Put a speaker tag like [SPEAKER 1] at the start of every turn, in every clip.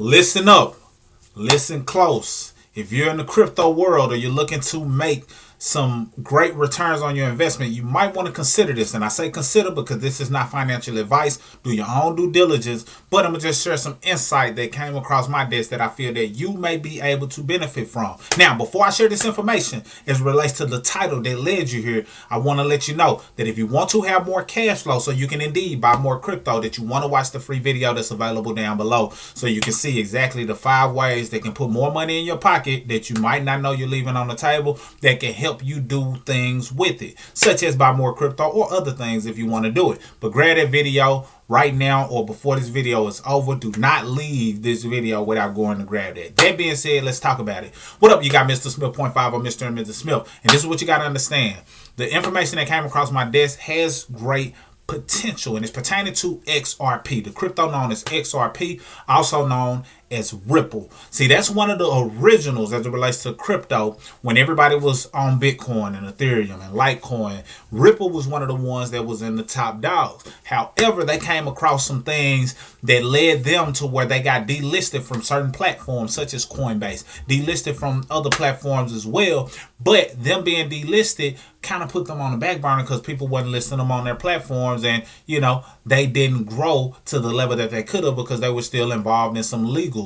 [SPEAKER 1] Listen up. Listen close. If you're in the crypto world or you're looking to make some great returns on your investment, you might want to consider this. And I say consider because this is not financial advice. Do your own due diligence. But I'm going to just share some insight that came across my desk that I feel that you may be able to benefit from. Now, before I share this information as it relates to the title that led you here, I want to let you know that if you want to have more cash flow so you can indeed buy more crypto, that you want to watch the free video that's available down below so you can see exactly the 5 ways that can put more money in your pocket that you might not know you're leaving on the table that can help you do things with it, such as buy more crypto or other things if you want to do it. But grab that video right now or before this video is over. Do not leave this video without going to grab that. That being said, let's talk about it. What up, you got Mr. Smith 0.5 or Mr. and Mrs. Smith, and this is what you got to understand. The information that came across my desk has great potential, and it's pertaining to XRP, the crypto known as XRP, also known as Ripple. See, that's one of the originals as it relates to crypto. When everybody was on Bitcoin and Ethereum and Litecoin, Ripple was one of the ones that was in the top dogs. However, they came across some things that led them to where they got delisted from certain platforms such as Coinbase, delisted from other platforms as well. But them being delisted kind of put them on the back burner because people wasn't listing them on their platforms, and you know, they didn't grow to the level that they could have because they were still involved in some legal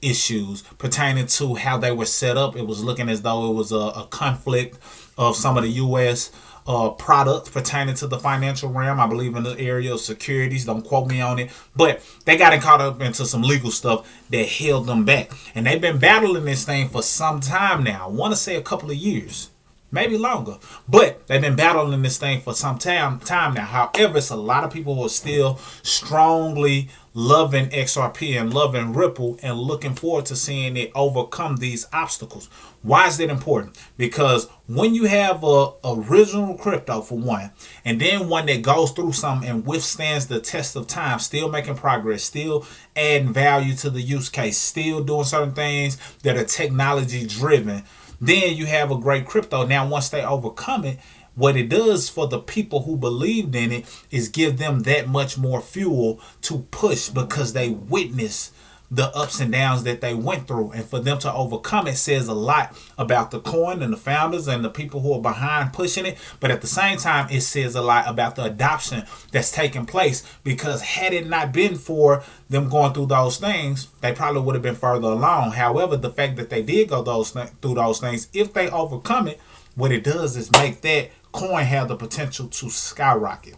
[SPEAKER 1] issues pertaining to how they were set up. It was looking as though it was a conflict of some of the U.S. Products pertaining to the financial realm. I believe in the area of securities. Don't quote me on it. But they got caught up into some legal stuff that held them back. And they've been battling this thing for some time now. I want to say a couple of years. Maybe longer. But they've been battling this thing for some time now. However, it's a lot of people who are still strongly loving XRP and loving Ripple and looking forward to seeing it overcome these obstacles. Why is that important? Because when you have a original crypto, for one, and then one that goes through something and withstands the test of time, still making progress, still adding value to the use case, still doing certain things that are technology driven, then you have a great crypto. Now, once they overcome it, what it does for the people who believed in it is give them that much more fuel to push because they witnessed the ups and downs that they went through. And for them to overcome it says a lot about the coin and the founders and the people who are behind pushing it. But at the same time, it says a lot about the adoption that's taking place, because had it not been for them going through those things, they probably would have been further along. However, the fact that they did go through those things, if they overcome it, what it does is make that coin have the potential to skyrocket.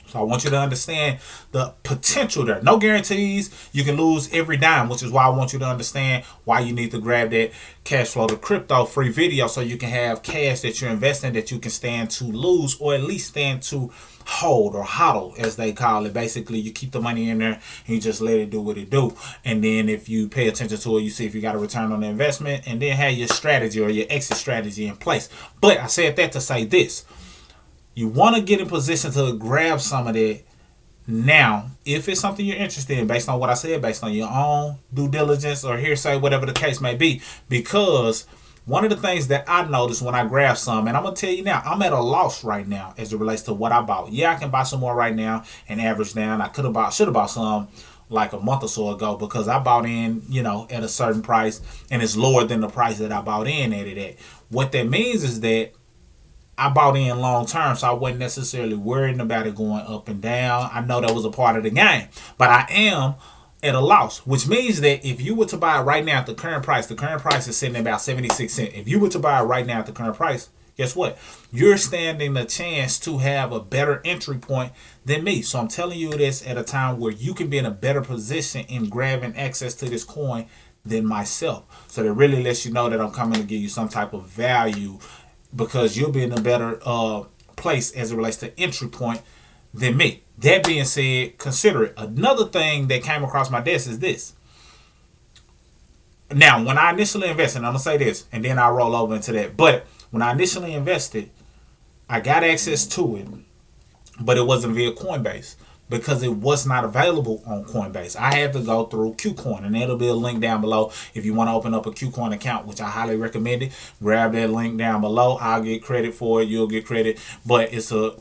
[SPEAKER 1] So I want you to understand the potential there. No guarantees. You can lose every dime, which is why I want you to understand why you need to grab that cash flow to crypto free video so you can have cash that you're investing that you can stand to lose, or at least stand to hold, or hodl as they call it. Basically, you keep the money in there and you just let it do what it do. And then if you pay attention to it, you see if you got a return on the investment, and then have your strategy or your exit strategy in place. But I said that to say this. You want to get in position to grab some of that now, if it's something you're interested in, based on what I said, based on your own due diligence or hearsay, whatever the case may be. Because one of the things that I noticed when I grabbed some, and I'm going to tell you now, I'm at a loss right now as it relates to what I bought. Yeah, I can buy some more right now and average down. I should have bought some like a month or so ago, because I bought in, at a certain price, and it's lower than the price that I bought in at it at. What that means is that I bought in long term, so I wasn't necessarily worrying about it going up and down. I know that was a part of the game, but I am at a loss, which means that if you were to buy it right now at the current price is sitting at about 76 cents. If you were to buy it right now at the current price, guess what? You're standing a chance to have a better entry point than me. So I'm telling you this at a time where you can be in a better position in grabbing access to this coin than myself. So that really lets you know that I'm coming to give you some type of value, because you'll be in a better place as it relates to entry point than me. That being said, consider it. Another thing that came across my desk is this. Now, when I initially invested, I'm going to say this, and then I'll roll over into that. But when I initially invested, I got access to it, but it wasn't via Coinbase. because it was not available on Coinbase. I had to go through KuCoin, and there'll be a link down below if you want to open up a KuCoin account, which I highly recommend it. Grab that link down below. I'll get credit for it. You'll get credit, but it's a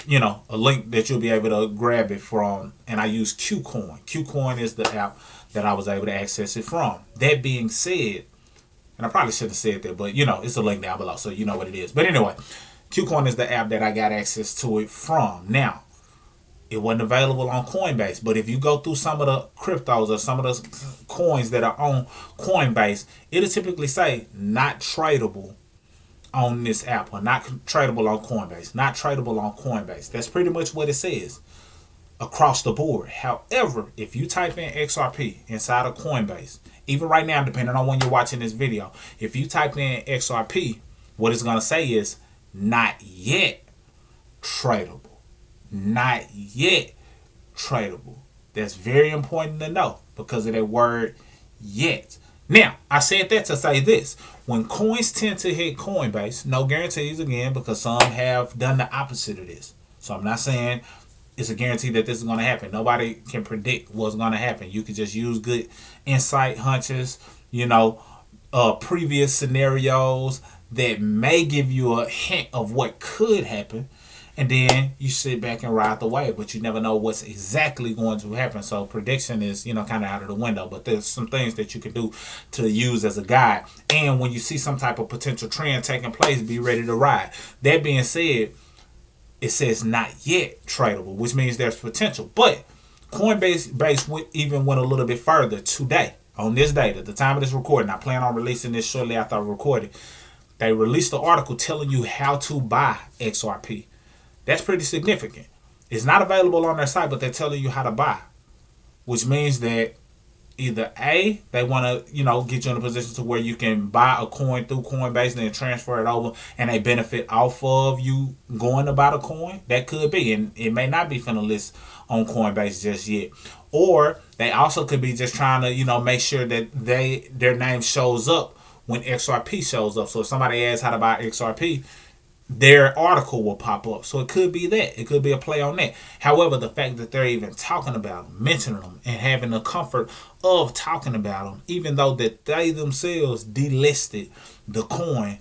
[SPEAKER 1] link that you'll be able to grab it from. And I use QCoin. QCoin is the app that I was able to access it from. That being said, and I probably shouldn't have said that, but it's a link down below, so you know what it is. But anyway, QCoin is the app that I got access to it from. Now, it wasn't available on Coinbase, but if you go through some of the cryptos or some of the coins that are on Coinbase, it'll typically say not tradable on this app, or not tradable on Coinbase, not tradable on Coinbase. That's pretty much what it says across the board. However, if you type in XRP inside of Coinbase, even right now, depending on when you're watching this video, if you type in XRP, what it's going to say is not yet tradable. Not yet tradable. That's very important to know because of that word yet. Now, I said that to say this. When coins tend to hit Coinbase, no guarantees again, because some have done the opposite of this. So I'm not saying it's a guarantee that this is going to happen. Nobody can predict what's going to happen. You can just use good insight, hunches, previous scenarios that may give you a hint of what could happen. And then you sit back and ride the wave, but you never know what's exactly going to happen. So prediction is, kind of out of the window. But there's some things that you can do to use as a guide. And when you see some type of potential trend taking place, be ready to ride. That being said, it says not yet tradable, which means there's potential. But Coinbase even went a little bit further today, on this date, at the time of this recording. I plan on releasing this shortly after I record it. They released an article telling you how to buy XRP. That's pretty significant. It's not available on their site, but they're telling you how to buy, which means that either A, they want to, get you in a position to where you can buy a coin through Coinbase and then transfer it over, and they benefit off of you going to buy the coin. That could be, and it may not be finna list on Coinbase just yet. Or they also could be just trying to, make sure that their name shows up when XRP shows up. So if somebody asks how to buy XRP, their article will pop up. So it could be that. It could be a play on that. However, the fact that they're even talking about them, mentioning them, and having the comfort of talking about them, even though that they themselves delisted the coin,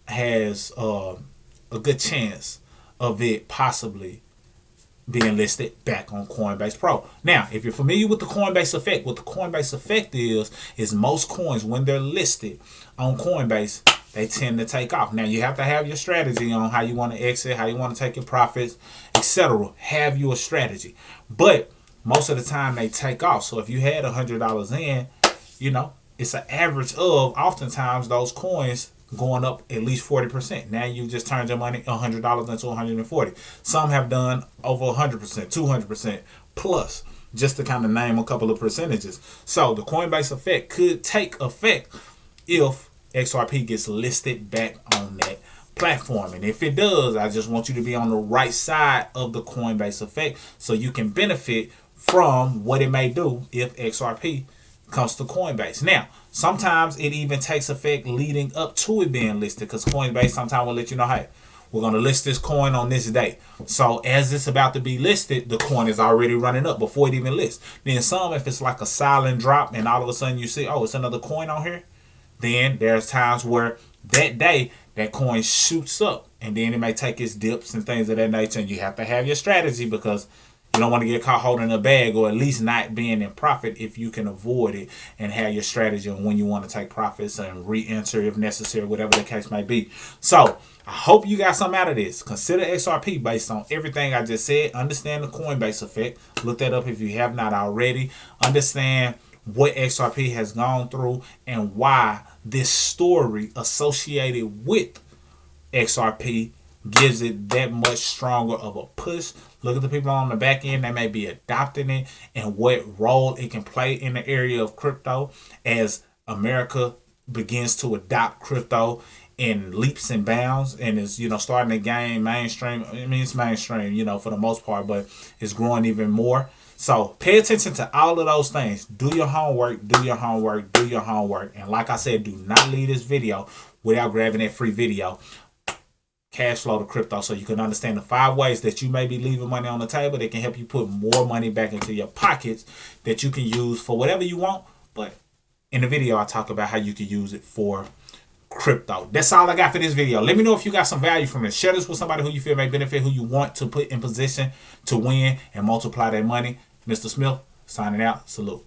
[SPEAKER 1] has a good chance of it possibly being listed back on Coinbase Pro. Now, if you're familiar with the Coinbase Effect, what the Coinbase Effect is most coins, when they're listed on Coinbase, they tend to take off. Now, you have to have your strategy on how you want to exit, how you want to take your profits, etc. Have your strategy. But most of the time, they take off. So if you had $100 in, it's an average of oftentimes those coins going up at least 40%. Now you just turned your money $100 into 140. Some have done over 100%, 200% plus, just to kind of name a couple of percentages. So the Coinbase Effect could take effect if XRP gets listed back on that platform. And if it does, I just want you to be on the right side of the Coinbase Effect so you can benefit from what it may do if XRP comes to Coinbase. Now, sometimes it even takes effect leading up to it being listed, because Coinbase sometimes will let you know, hey, we're going to list this coin on this day. So as it's about to be listed, the coin is already running up before it even lists. Then some, if it's like a silent drop and all of a sudden you see, oh, it's another coin on here, then there's times where that day that coin shoots up, and then it may take its dips and things of that nature. And you have to have your strategy, because you don't want to get caught holding a bag, or at least not being in profit if you can avoid it, and have your strategy on when you want to take profits and re-enter if necessary, whatever the case may be. So I hope you got something out of this. Consider XRP based on everything I just said. Understand the Coinbase Effect. Look that up if you have not already. Understand what XRP has gone through and why this story associated with XRP gives it that much stronger of a push. Look at the people on the back end that may be adopting it, and what role it can play in the area of crypto as America begins to adopt crypto in leaps and bounds, and is starting to gain mainstream. I mean, it's mainstream for the most part, but it's growing even more. So pay attention to all of those things. Do your homework, do your homework, do your homework. And like I said, do not leave this video without grabbing that free video. cash flow to crypto, so you can understand the 5 ways that you may be leaving money on the table that can help you put more money back into your pockets that you can use for whatever you want. But in the video, I talk about how you can use it for crypto. That's all I got for this video. Let me know if you got some value from it. Share this with somebody who you feel may benefit, who you want to put in position to win and multiply their money. Mr. Smith, signing out. Salute.